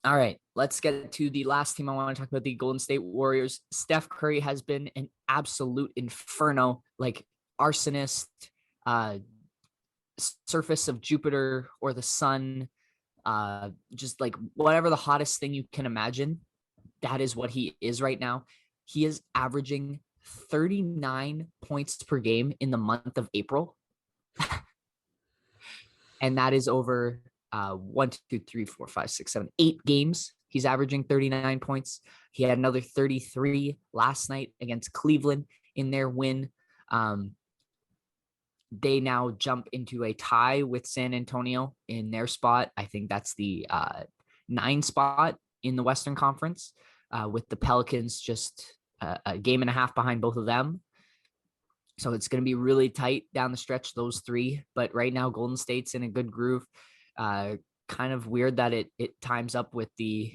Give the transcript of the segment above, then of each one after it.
All right, let's get to the last team I want to talk about, the Golden State Warriors. Steph Curry has been an absolute inferno, like arsonist, uh, surface of Jupiter or the sun, just like whatever the hottest thing you can imagine. That is what he is right now. He is averaging 39 points per game in the month of April. And that is over 8 games. He's averaging 39 points. He had another 33 last night against Cleveland in their win. They now jump into a tie with San Antonio in their spot. I think that's the 9 spot in the Western Conference, with the Pelicans just a game and a half behind both of them. So it's going to be really tight down the stretch, those three. But right now, Golden State's in a good groove. Kind of weird that it times up with the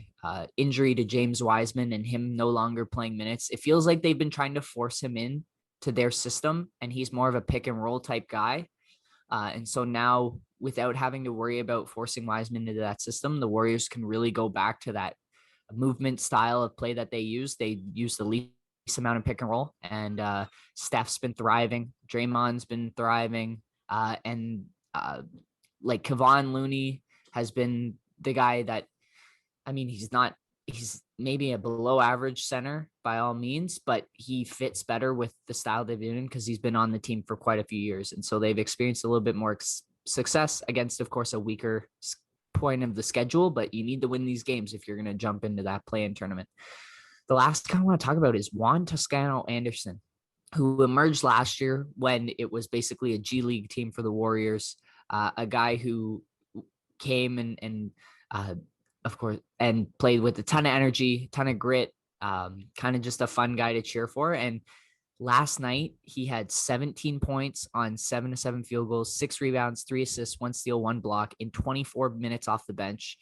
injury to James Wiseman and him no longer playing minutes. It feels like they've been trying to force him in to their system, and he's more of a pick and roll type guy. And so now, without having to worry about forcing Wiseman into that system, the Warriors can really go back to that movement style of play that they use. They use the least amount of pick and roll, and Steph's been thriving. Draymond's been thriving, and like Kevon Looney has been the guy that, I mean, he's maybe a below average center by all means, but he fits better with the style they've been in because he's been on the team for quite a few years. And so they've experienced a little bit more success against, of course, a weaker point of the schedule, but you need to win these games if you're going to jump into that play-in tournament. The last guy I want to talk about is Juan Toscano Anderson, who emerged last year when it was basically a G League team for the Warriors, a guy who came and of course, and played with a ton of energy, ton of grit, kind of just a fun guy to cheer for. And last night, he had 17 points on 7 to 7 field goals, 6 rebounds, 3 assists, 1 steal, 1 block in 24 minutes off the bench.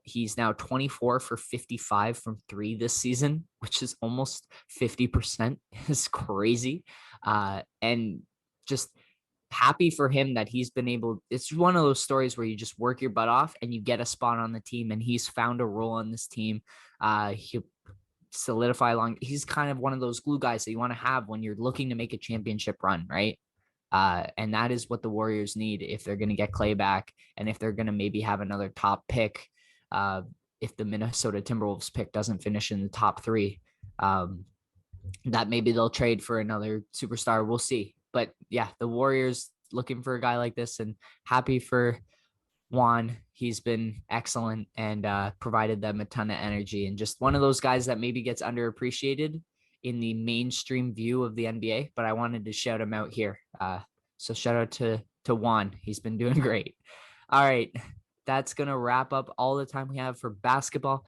He's now 24 for 55 from 3 this season, which is almost 50%. It's crazy. And just happy for him that he's been able. It's one of those stories where you just work your butt off and you get a spot on the team, and he's found a role on this team. He solidify along. He's kind of one of those glue guys that you want to have when you're looking to make a championship run, right? And that is what the Warriors need if they're going to get Clay back, and if they're going to maybe have another top pick. If the Minnesota Timberwolves pick doesn't finish in the top 3, that maybe they'll trade for another superstar. We'll see. But yeah, the Warriors looking for a guy like this, and happy for Juan. He's been excellent and provided them a ton of energy, and just one of those guys that maybe gets underappreciated in the mainstream view of the NBA, but I wanted to shout him out here. So shout out to Juan. He's been doing great. All right. That's going to wrap up all the time we have for basketball.